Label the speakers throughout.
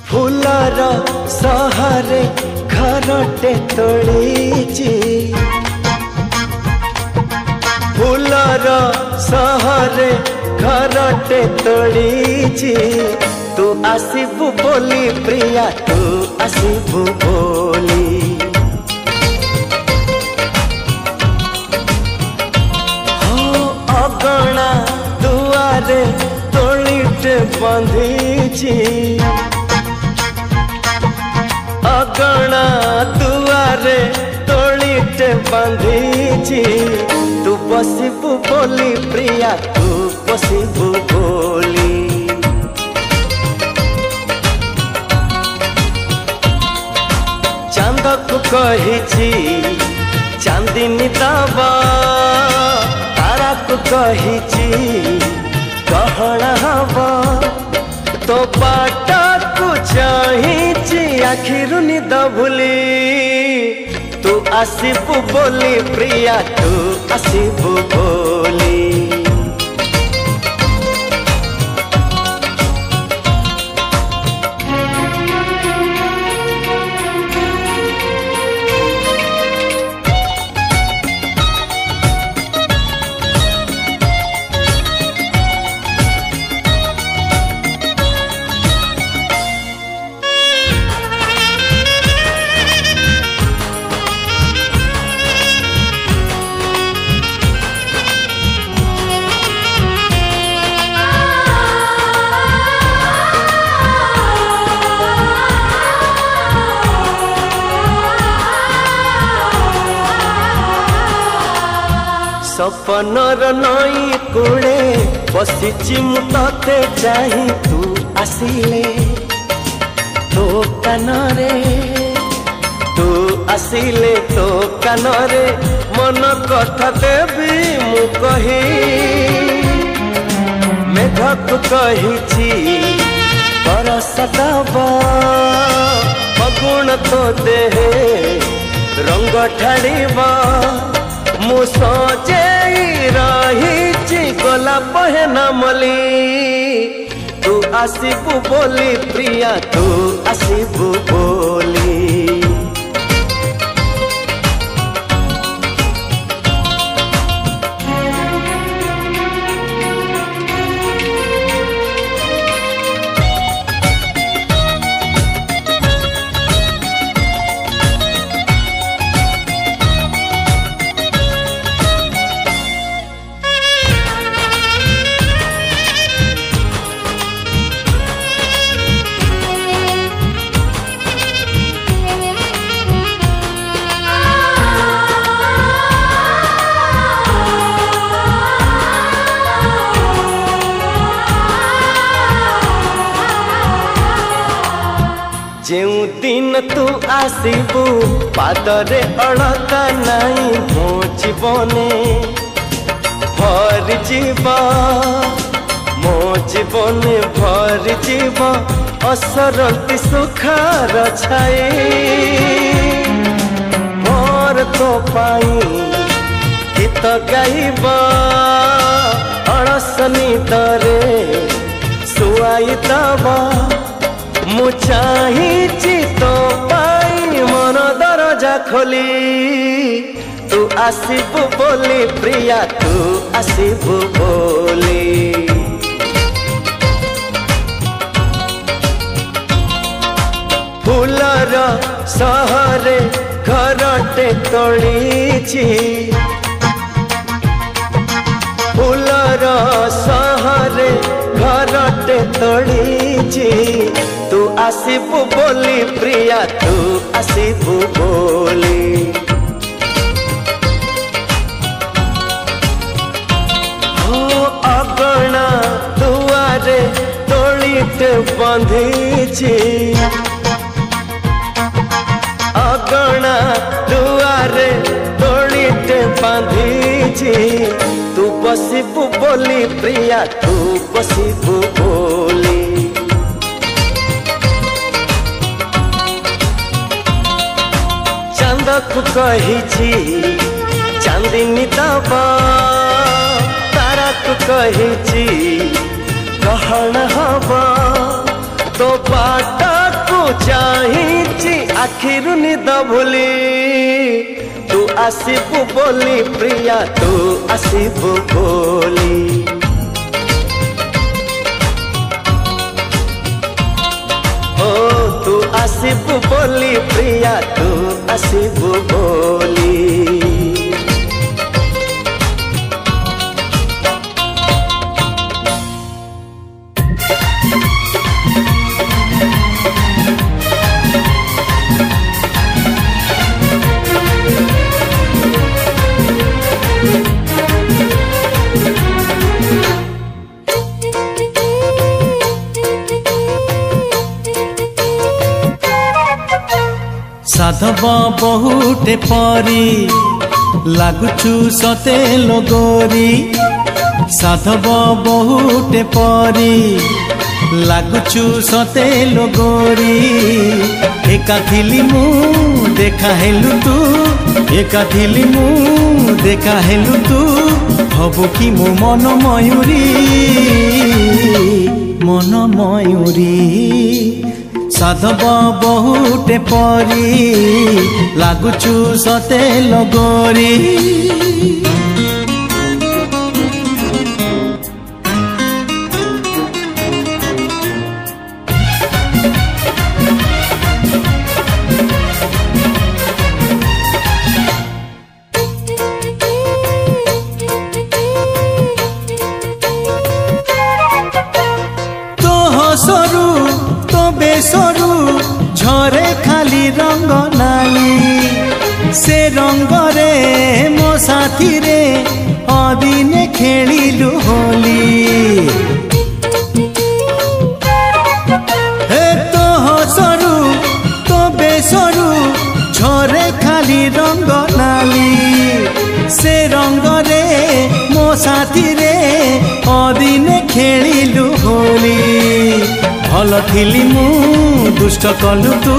Speaker 1: फूलर सहरे घरटे तोड़ीची फूलर सहरे घरटे तोड़ीची तू आसीबू बोली प्रिया तू आसीबू बोली हो अगणा दुआरे तोड़ीटे बंधीची अगणा दुआरे तोड़ीटे बांधीची तू बसिबू बोली प्रिया तू बसिबू बोली चांद को कहिची चांदिनी दबा तारा को कहिची गहना हवा तो बाटा को चाहिए आखिरु निद भूली तू आसीबू बोली प्रिया तू आसीबू बोली सपनर नई कूले बसीची मु तते चाही तू आसिले तो कानरे तू आसिले तो कानरे मन कथा देवी मु कही मेघक कहिची बरस दबा फगुण तो देहे रंग ठाड़ीबा मु सजे रही गला पहना मली तू आसीबू बोली प्रिया तू आसीबू बोली जेउ दिन तू आसीबू पादरे अड़का नाई मो जीवने भर जीव मो जीवने भर जीव असरती सुखार छाए मोर तो पाई गीत गाइब अड़सनी दरे सुआई दबा मु चाहिए तो पाई मन दरजा खोली तू आसीबू बोली प्रिया तू आसीबू बोली फूलर सहरे घरटे तोड़ीची फूलर सहरे घरटे तोड़ीची तू आसीबू बोली प्रिया तू आसीबू बोली हो अगणा दुआरे तोड़ी दड़ीटे बांधीची अगणा दुआरे दड़ीटे बांधीची तू बसिबु बोली प्रिया तू बसिबु बोली चांद को कही चांदनी दबा तारा को कही कहण हवा तो बाटा को चाही आखिर निद भूली तू आसिबु बोली प्रिया तू आसिबु बोली ओ तू आसिबु बोली प्रिया तू आसिबु बोली
Speaker 2: साधव बहुटे परी लागुचु सते लगोरी साधव बहुटे परी लागुचु सते लगोरी एका थिली मु देखा हेलु तू एका थिली मु देखा हेलु तू हबु कि मो मन मयूरी साधव बहुटे परी लागुचु सते लगोरी तो हसरू तो बेसरू झरे खाली रंग नाली से रंग रे मो साथी रे अदिने खेलिलु होली हे तो हसरू तो बेसरू झरे खाली रंग नाली से रंग रे मो साथी रे अदिने खेलिलु होली भल थिली मु दुष्ट कलु तू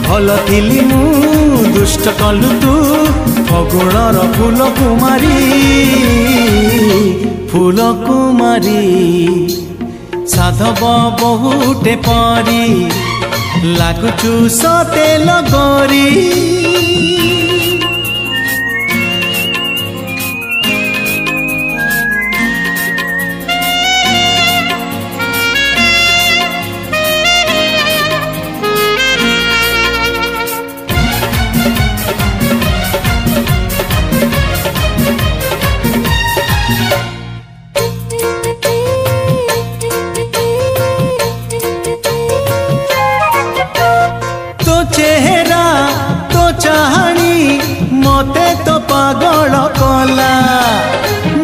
Speaker 2: भल थिली मु दुष्ट कलु तू फगुणर फूल कुमारी साधव बहुटे परी लागुचु सते लगोरी चेहरा तो चाहनी मते तो पागल कला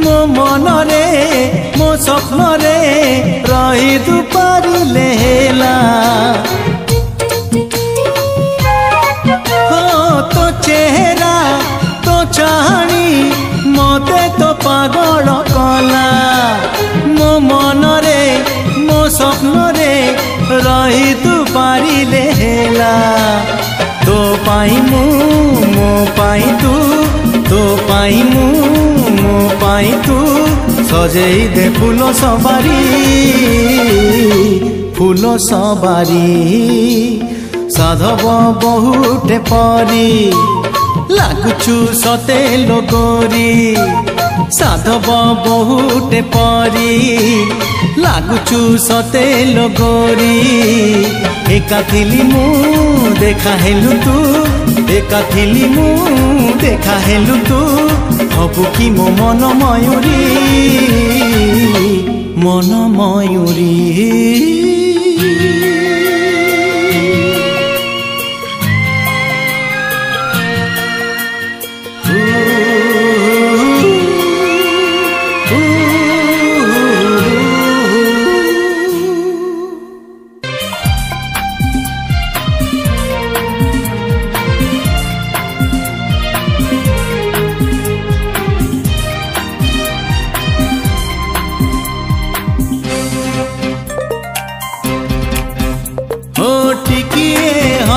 Speaker 2: मो मन रे मो स्वप्न रे रही तू पारिले हेला हो तो चेहरा तो चाहनी मते तो पागल कला मो मन रे मो स्वप्न रे रही तू पारिले हेला तो पाई मु मो पाई तू तो पाई मु मो पाई तू सजेई दे फूल सवारी साधव बहुटे परी लागुचु सते लगोरी साधव बहुटे परी लागुचु सते लगोरी एका थिली मु देखा हेलु तू एका थिली मु देखा हेलु तू हबु कि मो मन मयूरी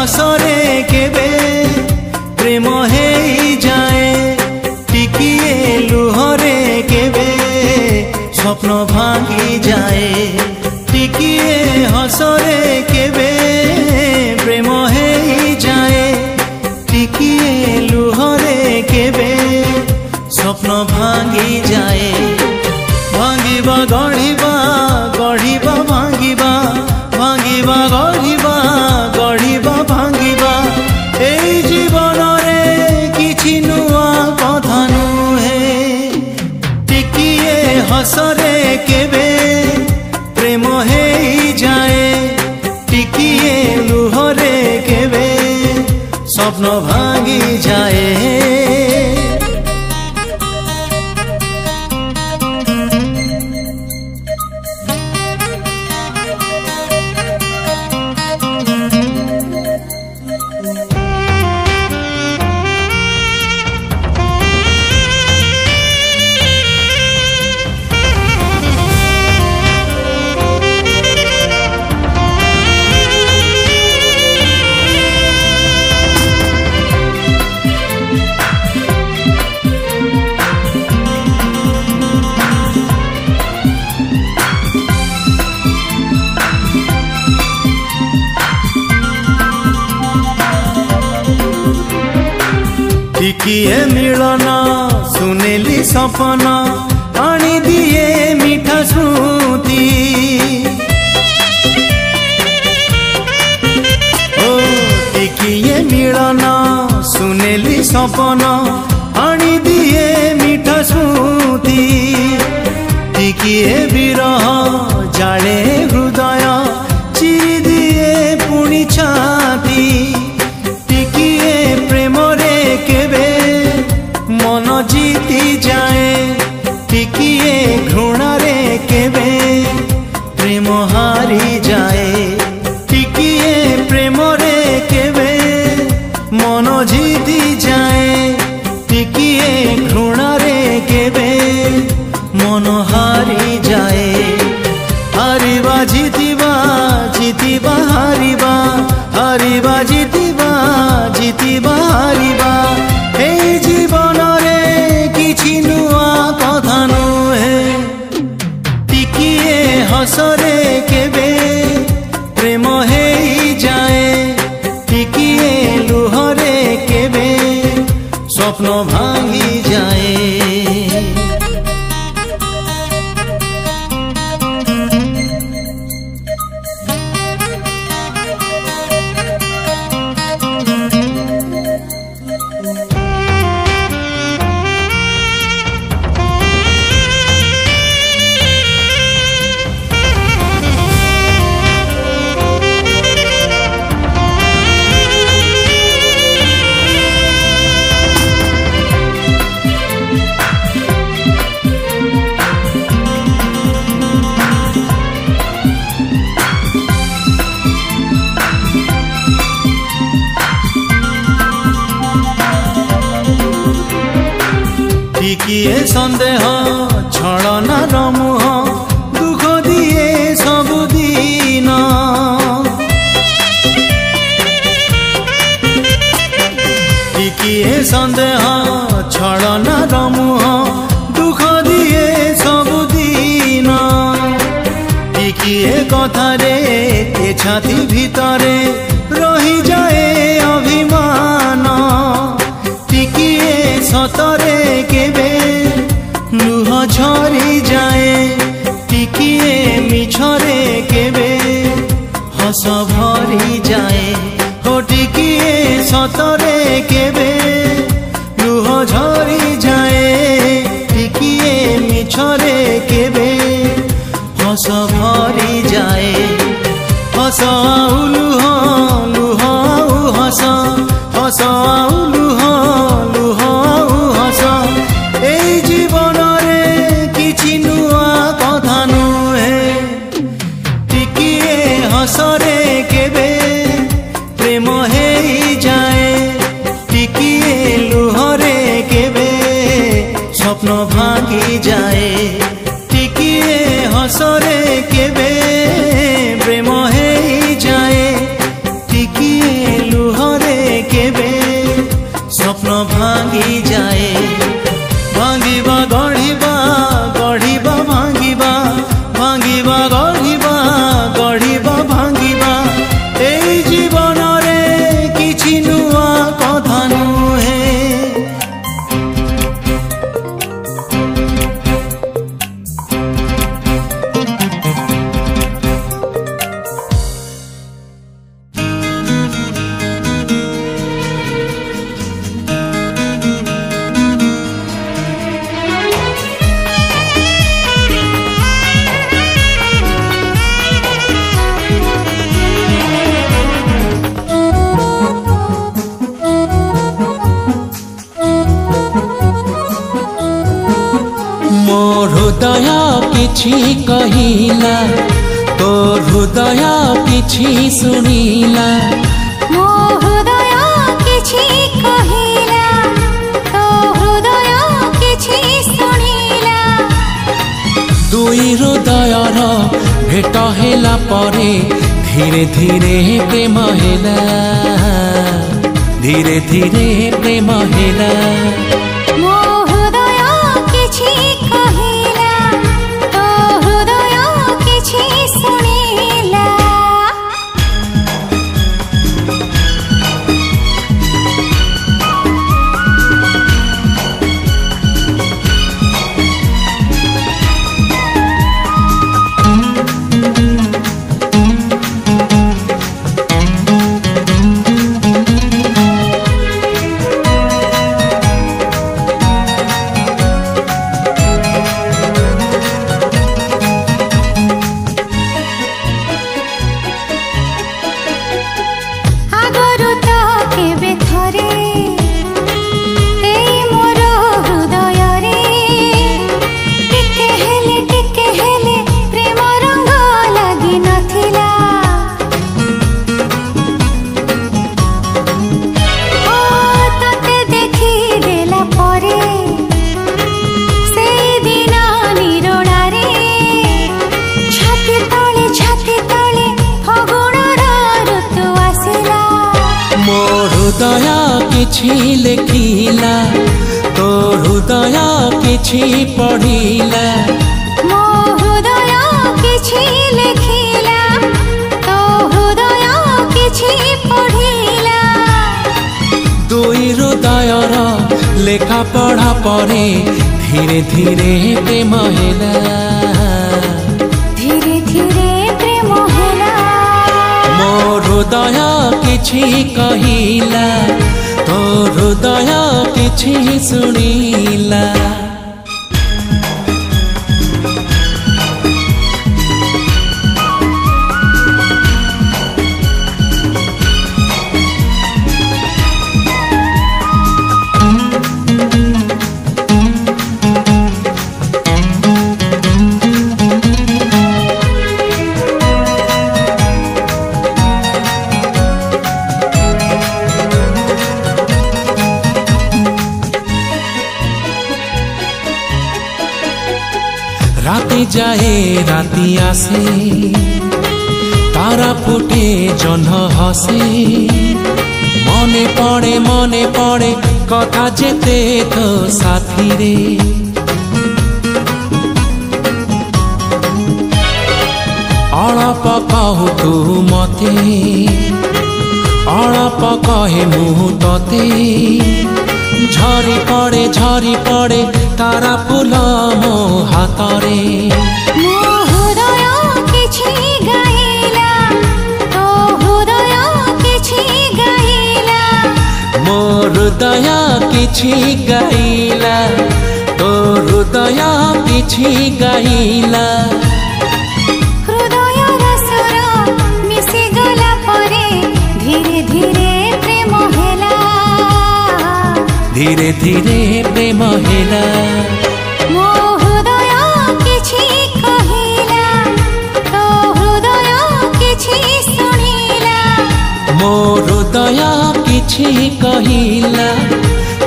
Speaker 2: हसरे केबे प्रेम हेई जाए टिकिए लुहरे केबे स्वप्न भांगी जाए टिकिए हसरे केबे प्रेम हेई जाए टिकिए लुहरे केबे स्वप्न भांगी जाए भांगिबा गढ़िबा गढ़िबा भांगिबा भांगिबा गढ़िबा गढ़िबा भांगिबा एई जीवन रे किछि नुआ कथा नुहे टिकिए हसरे केबे प्रेम हेई जाए टिकिए लुहरे केबे स्वप्न भांगी जाए टिकिए मिलन सुनेली सपन आनी दिए मीठा स्मृति ओ टिकिए मिलन सुनेली सपन आनी दिए मीठा स्मृति टिकिए विरह जाले हृदय चिरी दिए पुणी छाती टिकिए प्रेम रे केबे मन जीती जाए टिकिए घृणा रे केबे प्रेम हारी जाए टिकिए प्रेम रे केबे मन जीती जाए टिकिए घृणा रे केबे मन हारी जाए हारिबा जीतिबा जीतिबा हारिबा हारिबा जीतिबा जीतिबा हारिबा एई जीवन रे किछि नुआ कथा नुहे टिकिए हसरे केबे प्रेम हेई जाए टिकिए लुहरे केबे स्वप्न भांगी जाए टिकिए सन्देह छलनार मुह दुख दिए सबुदिन टिकिए सन्देह छलनार मुह दुख दिए सबुदिन टिकिए कथारे ए छाती भितरे रही जाए अभिमान टिकिए सतरे केबे लुह झरी जाए टिकिए मिछरे केबे हस भरी जाए हो टिकिए सतरे केबे लुह झरी जाए टिकिए मिछरे केबे हस भरी जाए हस आउ लुह लुह आउ हस हस आउ लुह लुह आउ हस एई जीवन रे किछि नुआ कथा नुहे टिकिए हसरे केबे प्रेम हेई जाए टिकिए लुहरे केबे स्वप्न भांगी जाए टिकिए हसरे केबे प्रेम हेई जाए टिकिए किछि कहिला तो हृदय किछि सुनिला
Speaker 3: मो हृदय किछि कहिला तो हृदय किछि सुनिला
Speaker 2: दुई हृदयर भेट हेला परे धीरे धीरे प्रेम हेला धीरे धीरे प्रेम हेला
Speaker 3: मो हृदय किछि कहिला तो हृदय किछि सुनिला
Speaker 2: हृदय किछि लेखिला तो हृदय किछि पढ़िला
Speaker 3: मो हृदय किछि लेखिला तो हृदय किछि पढ़िला
Speaker 2: दुई हृदयर लेखा पढ़ा परे धीरे धीरे प्रेम हेला
Speaker 3: धीरे धीरे प्रेम हेला
Speaker 2: मो हृदय किछि कहिला तो हृदय किछि सुनिला राति जाए राति आसे तारा फुटे जह्न हसे मने पड़े कथा जेते तो साथी रे अळप कहु तू मते अळप कहे मुहु तते झरी पड़े तारा फूल मो हातरे
Speaker 3: मो हृदय किछि गाइला तो हृदय किछि गाइला
Speaker 2: मो हृदय किछि गाइला तो हृदय किछि गाइला
Speaker 3: हृदय रसर मिसि गला परे धीरे धीरे प्रेम हेला
Speaker 2: धीरे धीरे प्रेम हेला
Speaker 3: मो हृदय किछि कहिला तो हृदय किछि सुनिला
Speaker 2: मो हृदय किछि कहिला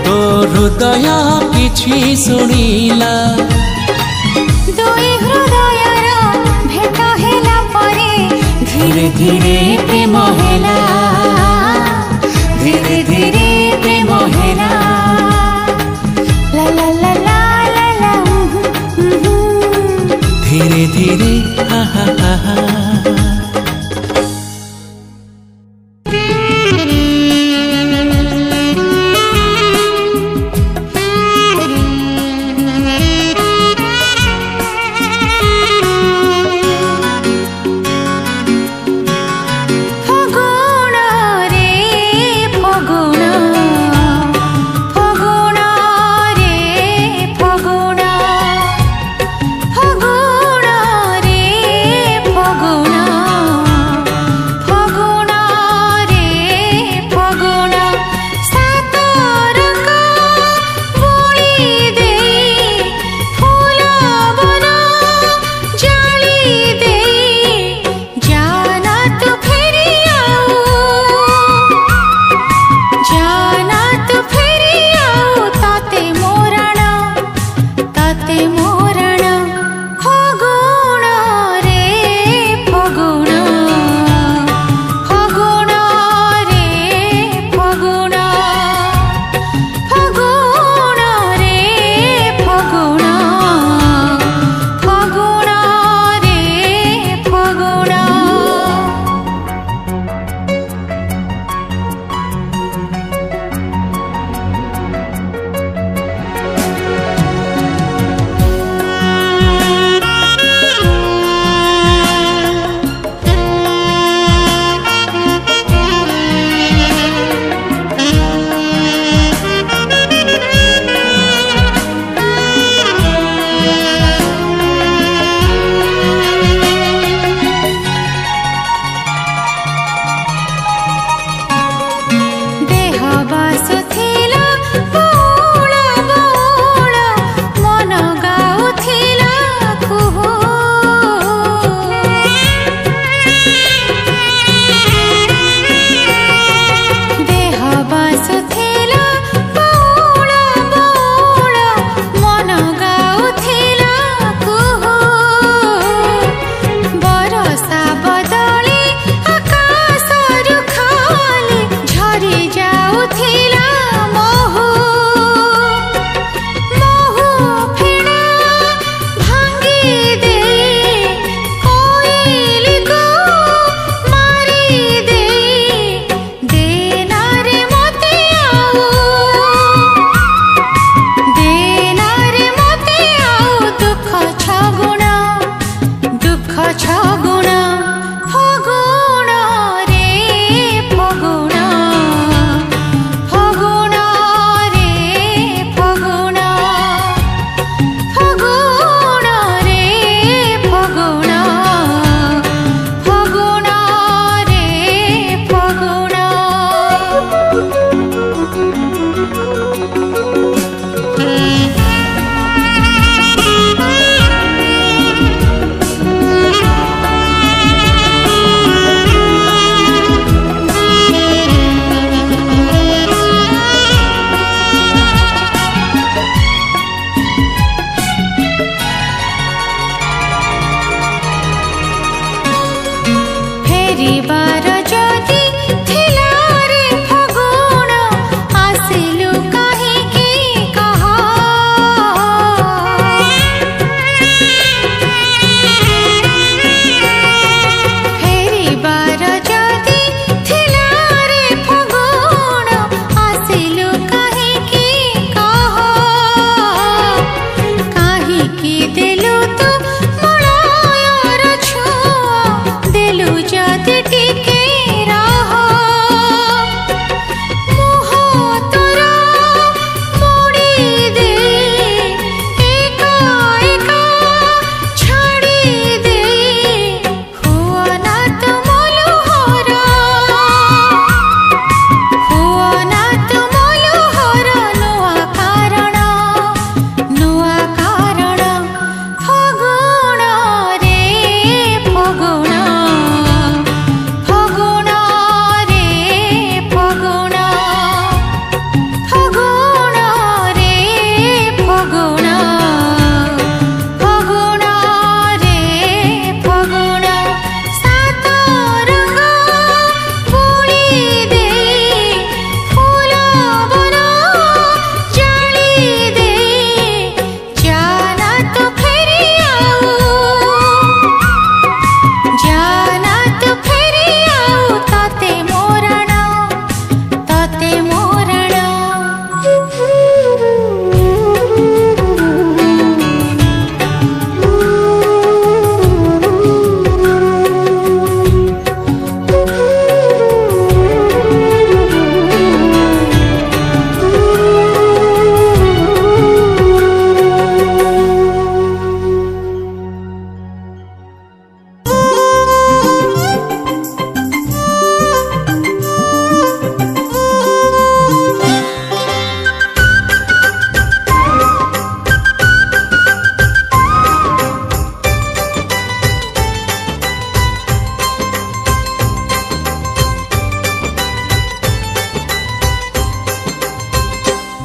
Speaker 2: तो हृदय किछि सुनिला
Speaker 3: दुई हृदयर भेट हेला परे धीरे धीरे प्रेम हेला धीरे धीरे प्रेम हेला ला ला ला ला ला ला
Speaker 2: धीरे धीरे हा हा हा हा
Speaker 3: फगुण फेरिबार जदि थिला रे फगुण आसिलु काहिके कह फेरिबार जदि थिला रे फगुण आसिलु काहिके कह काहिके देलु तू मलयर छुआ देलु जदि टिके रह मुह तोरा मोड़ी दे एका एका छाड़ी दे हुआ ना तुमलुहर नुआ कारण फगुण रे फगुण फगुण रे फगुण फगुण रे फगुण फगुण रे फगुण सात रंग बोली दे फूल बर जाली दे जाना तो फेरी आऊ जाना तो फेरी आऊ ताते मोरण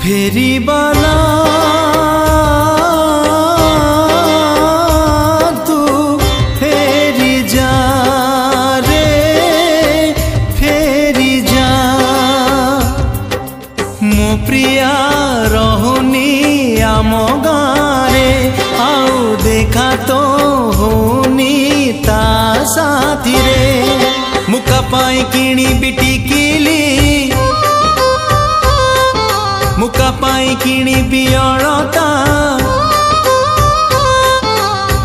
Speaker 2: फेरिबाला तू फेरी जा रे फेरी जा मो प्रिया रहुनी आम गारे आउ देखा तो होनी ता साथी रे मुका पाई किणी बिटी किली मुका पाई किणी बियलता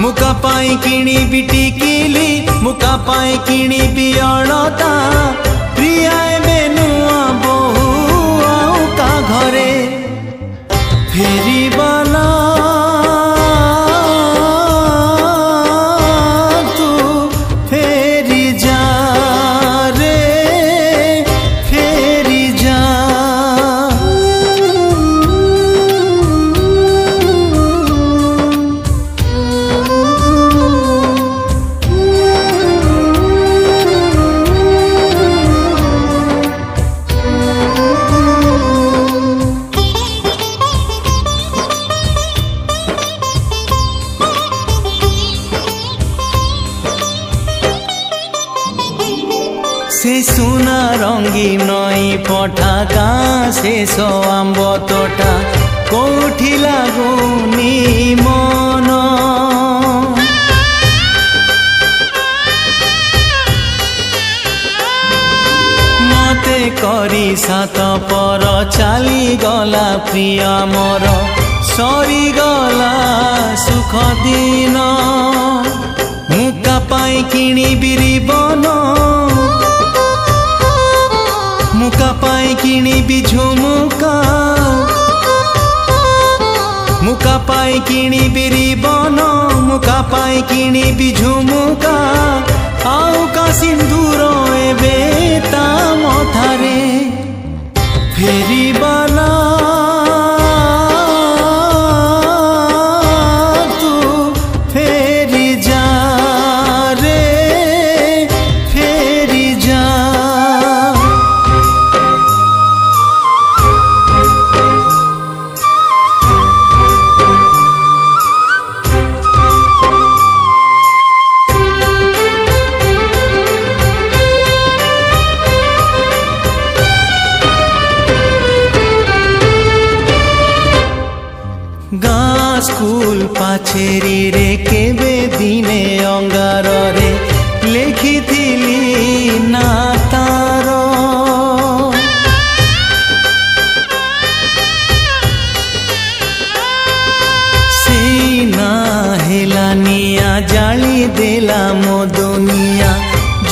Speaker 2: मुका पाई किणी बिटी किली मुका पाई किणी बियलता प्रिया एबे नुआ बहु आउ का घरे फेरिबाला तू फेरी जा रे फेरी जा से सुना रंगी नई पठा गाँ शेष आंब तोटा कोठी लागुनी मन मते करी सात पर चाली गला प्रिय मोर सरी गला सुख दिन मुका पाई किणी बिरी बन मुका पाई किणी बिझुमुका मुका पाई किणी बिरी बन मुका पाई किणी बिझुमुका आउ का सिंदूर एबे ता मथारे फेरिबाला तू फेरी जा रे फेरी जा ପାଛେରୀ ରେ କେବେ ଦିନେ ଅଙ୍ଗାରରେ ଲେଖିଥିଲି ନା ତାର ସେଇ ନା ହେଲା ନିଆଁ ଜାଳି ଦେଲା ମୋ ଦୁନିଆ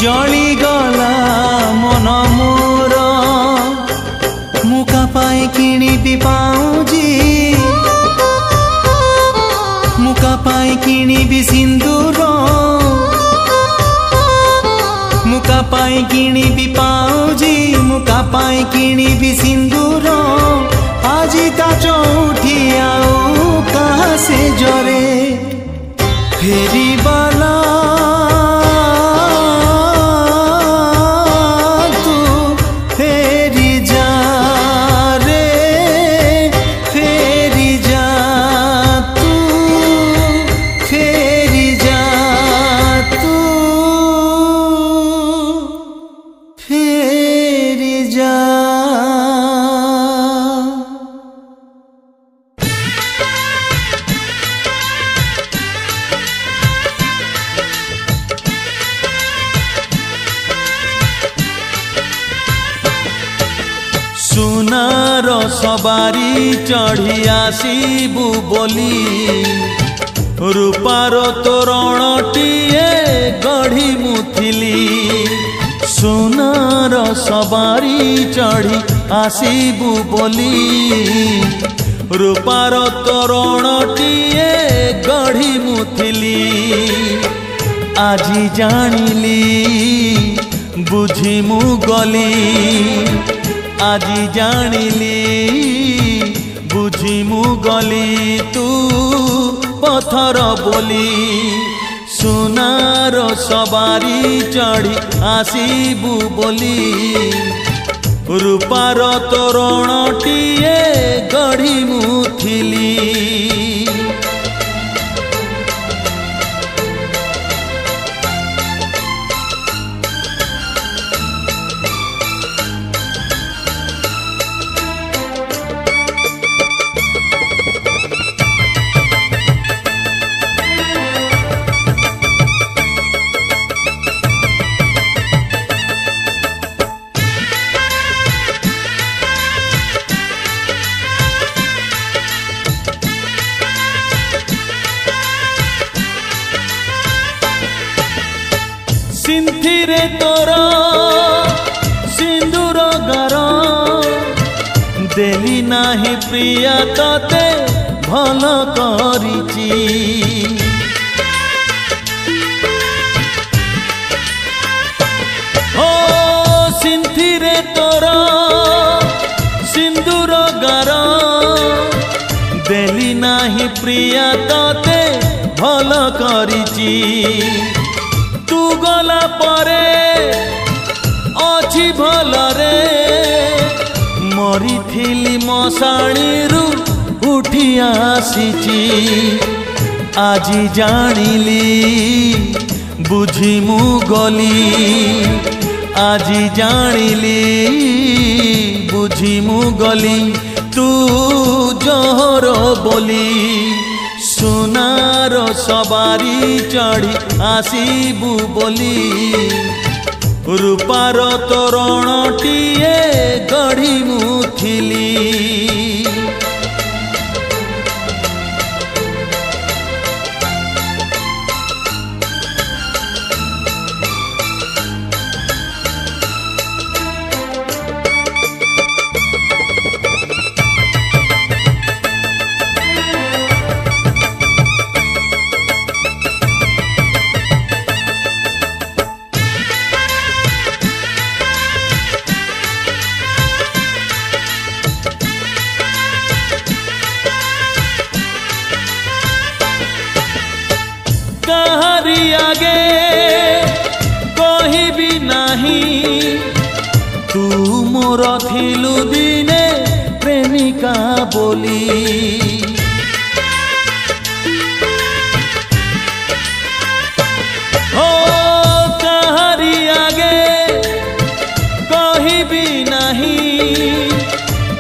Speaker 2: ଜଳିଗଲା ମନ ମୋର ମୁକା ପାଇ କିଣିବି ପାଉଁଜି मुका पाई किणीबी सिंदूर मुका पाई किणीबी पाउजी मुका पाई किणीबी सिंदूर आजी ता चौठी आउ कहाँ से जरे फेरी बाला तू फेरी जा रे फेरी जा सुनार सवारी चढ़ी आसीबू बोली रूपार तोरणटीए गढ़ी मुथिली सुनार सवारी चढ़ी आसीबू बोली रूपार तोरणटीए गढ़ी मुथिली आजी जानिली बुझी मु गली आजी जानिली बुझी मु गली तू पथर बोली सुनार सवारी चढ़ी आसीबू बोली रूपार तोरणटीए गढ़ी मुथिली सिंथिरे तोरा सिंदूर गार देली नाही प्रिया तते भल करिची ओ सिंथिरे तोरा सिंदूर गार देली नाही प्रिया तते भल करिची तू गला परे अछि भलरे मरी थिली मशाणीरू उठी आसीची आजी जानिली बुझी मु गली आजी जानिली बुझी मु गली तू जोहर बोली सुनार सवारी चढ़ी आसीबू बोली रूपार तोरणटीए गढ़ी मुथिली आगे कहिबी नाही तू मोर थिलु दिने प्रेमिका बोली हो कहारी आगे कहिबी नाही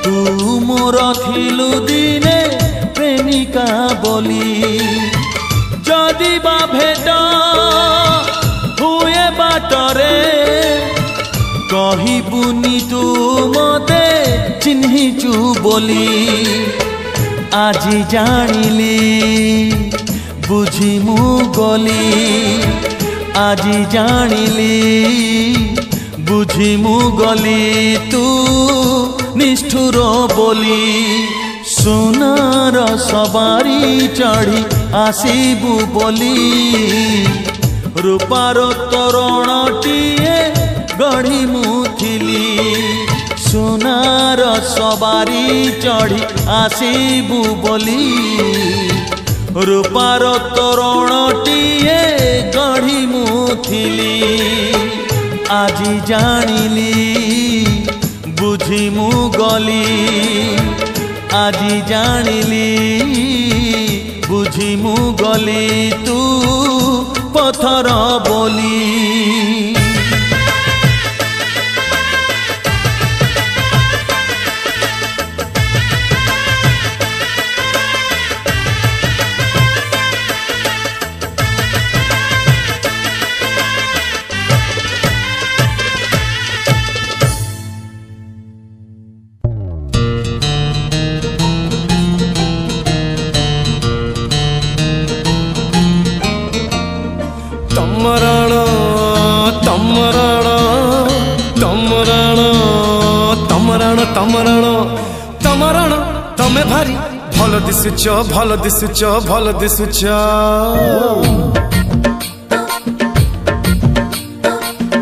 Speaker 2: तू मोर थिलु दिने प्रेमिका बोली भेट हुए बाटरे कहबुनी तू मते चिन्हिचु बोली আজি জানিলি বুঝি মু গলি আজি জানিলি বুঝি মু গলি তু নিষ্ঠুর বলি সোনার সবারি চড়ি আসিবু বলি রূপার তোরণটিয়ে গঢ়ি মুথিলি সোনার সবারি চড়ি আসিবু বলি রূপার তোরণটিয়ে গঢ়ি মুথিলি আজি জানিলি বুঝি মু গলি আজি জানিলি বুঝি মু গলি তু পথর বলি
Speaker 4: तमरण तमे भारी भल दिसुच भल दिसुच भल दिसुच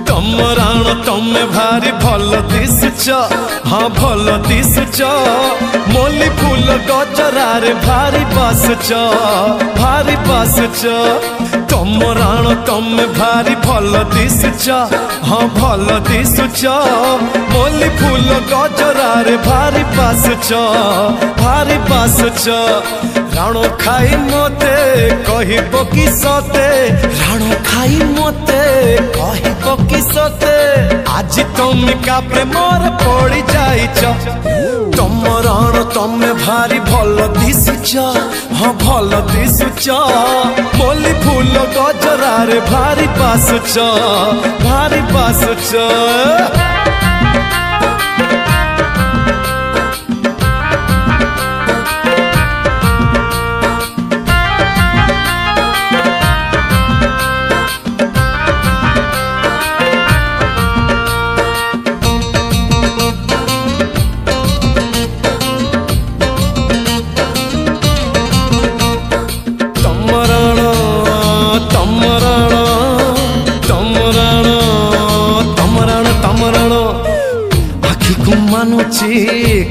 Speaker 4: तमरण तमे भारी भल दिसुच हाँ भल दिसुच मोली फूल गजरारे भारी बसुच भारी बसुच तमरण तमे भारी भल दिसुच हाँ भल दिसुच मोली फूल गजरारे भारी बसुच भारी बसुच राणो खाई मते कहब कि सते राणो खाई मते कहब कि सते आज तुम का प्रेमर पड़ी जाइच तम राण तमे भारी भल दिसुच हाँ भल दिसुच मोली फूल गजरारे भारी बसुच भारी बसुच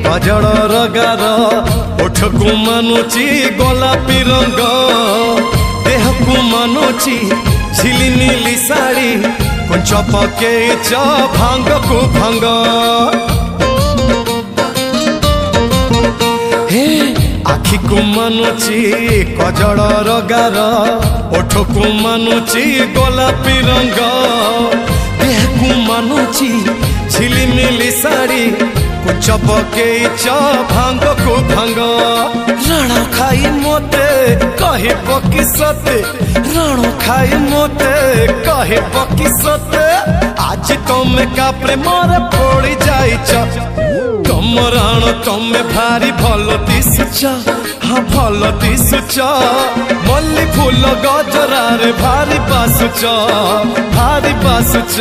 Speaker 4: कजड़ रगार ओठ को मानुची गोलापी रंग देह को मानुची झिली नीली साड़ी कुंच पके भांग को भांग हे आखि को मानुची कजड़ रगार ओठ को मानुची गोलापी रंग देह को मानुची झिली मिली साड़ी कुछ पके भांग को भांग राण खाई मते कहे पकी सते राण खाई मते कहे पकी सते आज तुम का प्रेमर पड़ी जाइच तुम राण तमे भारी भल दिसुच हाँ भल दिसुच मल्ली फूल गजरारे भारी बसुच भारी बसुच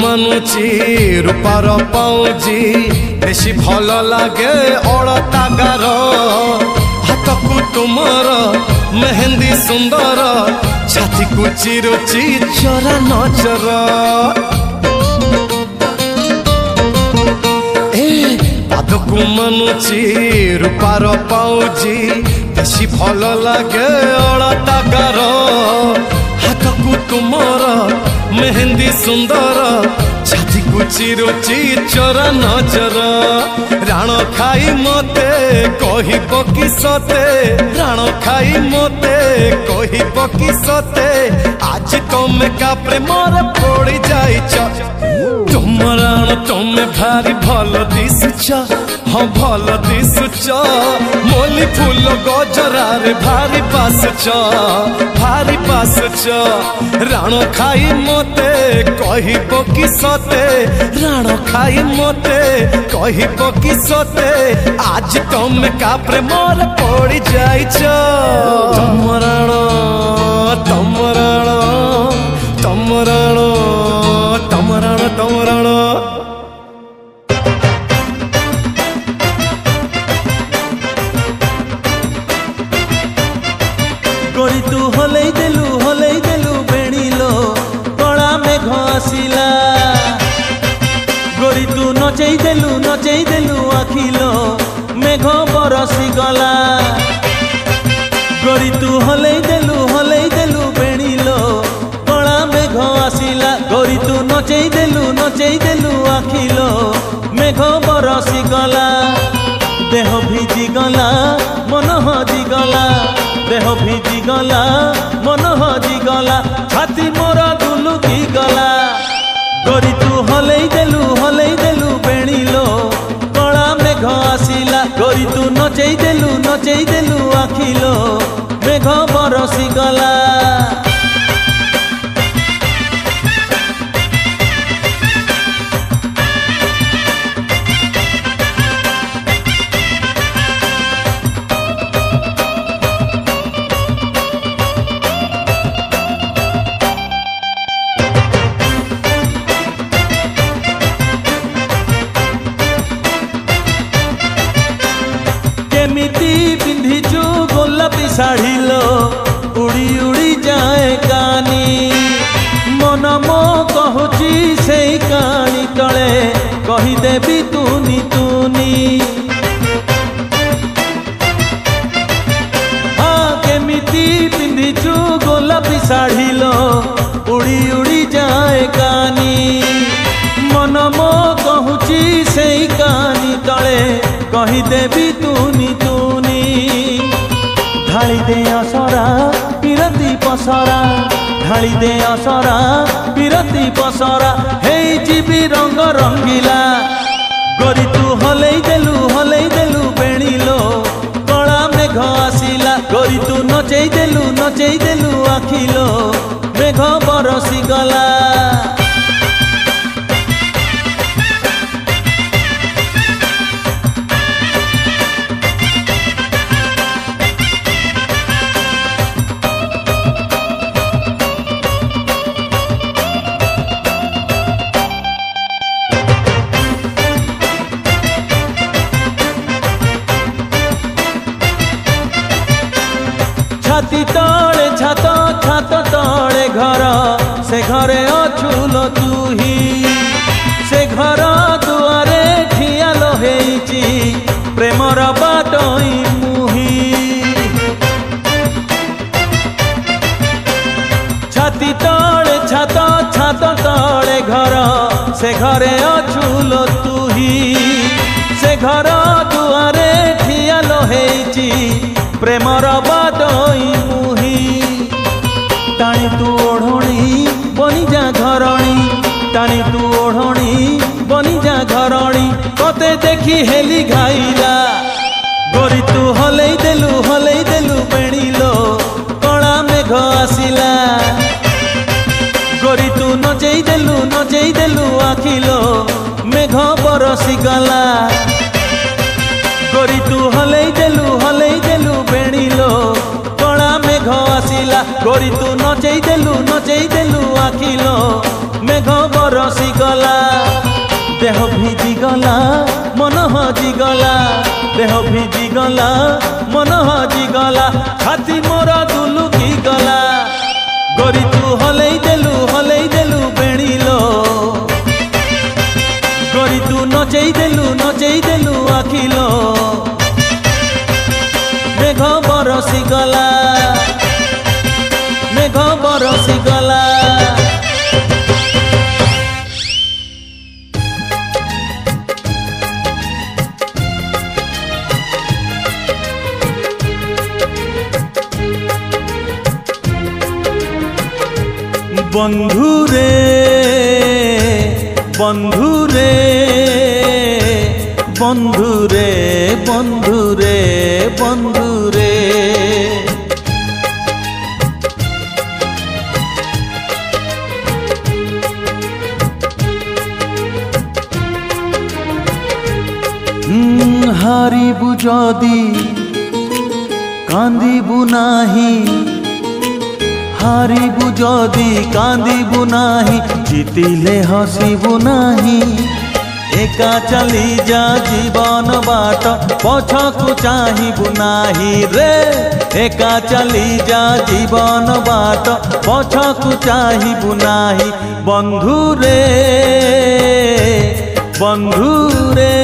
Speaker 4: मानुची रूपार पाउजी बेसी भल लागे अलता गार हाथ को तुमर मेहंदी सुंदर छाती को चिरुची चरा नजर पाद को मानुची रूपार पाउजी বেশি ভাল লাগে অড়াটা গার হাতকু তুমর মেহেন্দি সুন্দর ছাতিকু চিরুচি চোরা নজর রাণ খাই মতে কহিব কি সতে রাণ খাই মতে কহিব কি সতে আজ তুমি কা প্রেমর পড়ি যাইছ তোমার রাণ তুমি ভারি ভাল দিশুছ हाँ भल दिशुच मोली फूल गजरार भारी पासुच राण खाई मते कहिब कि सते राण खाई मते कहिब कि सते आज तुम का प्रेमर पड़ी जाइछ तमराण तमराण तमराण तमराण तमराण
Speaker 2: गोरी तू हलई देलु बेणीलो कला मेघ आसिला गोरी तू नचई देलु आखिलो मेघ बरसी गला गोरी तू हलई देलु बेणीलो कला मेघ आसिला गोरी तू नचई देलु आखिलो मेघ बरसी गला देह भिजी गला मन हजी गला देह भिजी गला मन हजी गला छाती मोर दुलुकी गला गोरी तू हलई देलु बेणीलो कला मेघ आसिला गोरी तू नचई देलु आखिलो मेघ बरसी गला केमिति पिंधिचु गोलापी शाढ़ी लो उड़ी उड़ी जाए कानी मन मो कहूची से कानी तले कहीदेवी तुनी तुनी हाँ केमिति पिंधिचु गोलापी शाढ़ी लो उड़ी उड़ी जाए कानी मन मो कहूची से कानी तले कहीदेवी तुनी तुनी ढाली दे असरा बिरती पसरा ढाली दे असरा बिरती पसरा हे जीवी रंग रंगीला गोरी तू हलई देलु बेणीलो कला मेघ आसिला गोरी तू नचई देलु आखिलो मेघ बरसी गला छाती तले छात तले घर से घरे अछुलो तुही से घर दुआरे ठियालो हेची प्रेमर बाटई मुही छाती तले छात तले घर से घरे अछुलो तुही से घर दुआरे ठियालो हेची प्रेमर बाटई मुही टाणी तू ओढ़णी बनी जा घरणी टाणी तू ओढ़णी बनी जा घरणी कते देखी हेली घाइला गोरी तू हलई देलु बेणीलो कला मेघ आसिला गोरी तू नचई देलु आखिलो मेघ बरसी गला गोरी तू हलई देलु बेणीलो कला मेघ आसिला गोरी तू नचई देलु आखिलो मेघ बरसी गला देह भिजी गला मन हजी गला देह भिजी गला मन हजी गला छाती मोर दुलुकी गला गोरी तू हलई देलु बेणीलो गोरी तू नचई देलु आखिलो मेघ बर বন্ধুরে বন্ধুরে বন্ধুরে বন্ধুরে বন্ধুরে হারিবু যদি কান্দিবু নাহি হারিবু যদি কান্দিবু নাহি জিতিলে হসিবু নাহি একা চালি যা জীবন বাট পছকু চাহিবু নাহি রে একা চালি যা জীবন বাট পছকু চাহিবু নাহি বন্ধুরে বন্ধুরে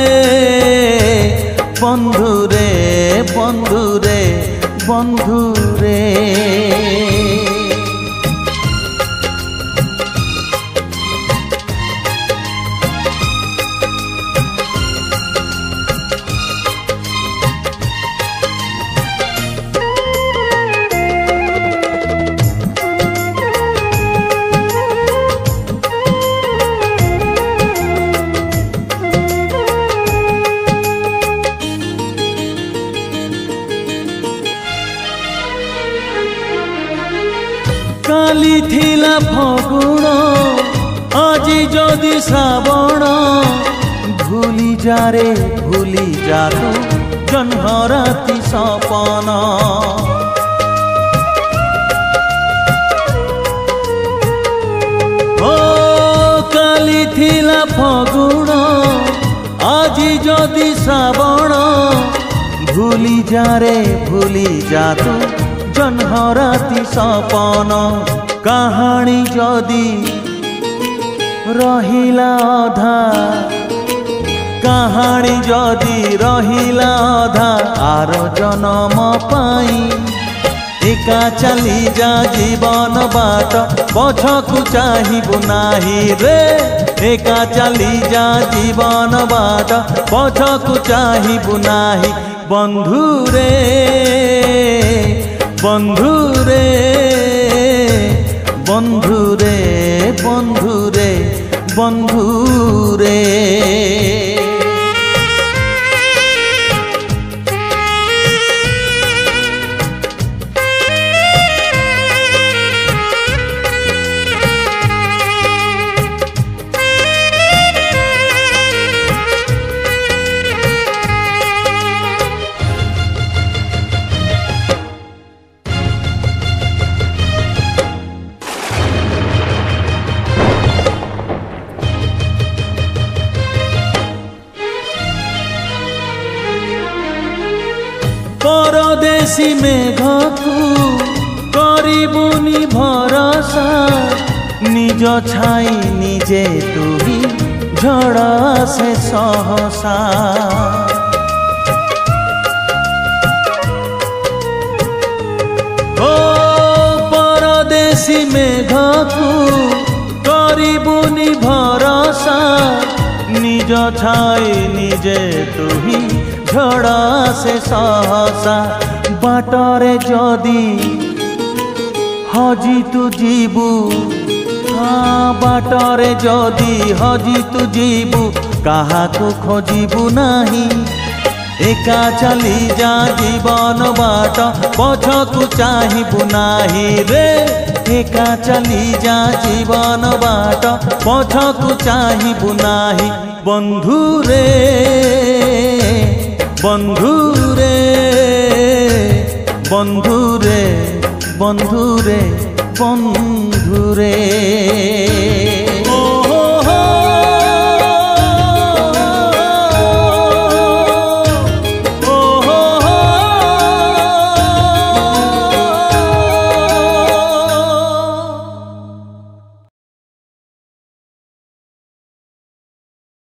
Speaker 2: বন্ধুরে বন্ধুরে বন্ধুরে কালি থিলা ফগুণ আজি যদি শ্রাবণ ভুলি যারে ভুলি যাত জহ্নরাতি সপন ও কালি থিলা ফগুণ আজি যদি শ্রাবণ ভুলি যারে ভুলি যাত জহ্নরাতি সপন কাহাণী যদি রহিলা অধা কাহাণী যদি রহিলা অধা আর জনম পাই একা চালি যা জীবন বাট পছকু চাহিবু নাহি রে একা চালি যা জীবন বাট পছকু চাহিবু নাহি বন্ধুরে বন্ধুরে বন্ধুরে বন্ধুরে বন্ধুরে পরদেশী মেঘকু করিবুনি ভরসা নিজ ছাই নিজে তুহি ঝড় আসে সহসা ও পরদেশী মেঘকু করিবুনি ভরসা নিজ ছাই নিজে তুহি ঝড় আসে সহসা বাটরে যদি হজি তু ଯିବୁ ବାଟରେ ଯଦି ହଜି ତୁ ଯିବୁ କାହାକୁ ଖୋଜିବୁ ନାହିଁ ଏକା ଚାଲି ଯା ଜୀବନ ବାଟ ପଛକୁ ଚାହିଁବୁ ନାହିଁ ରେ ଏକା ଚାଲି ଯା ଜୀବନ ବାଟ ପଛକୁ ଚାହିଁବୁ ନାହିଁ ବନ୍ଧୁରେ ବନ୍ଧୁରେ ବନ୍ଧୁରେ ବନ୍ଧୁରେ ବନ୍ଧୁରେ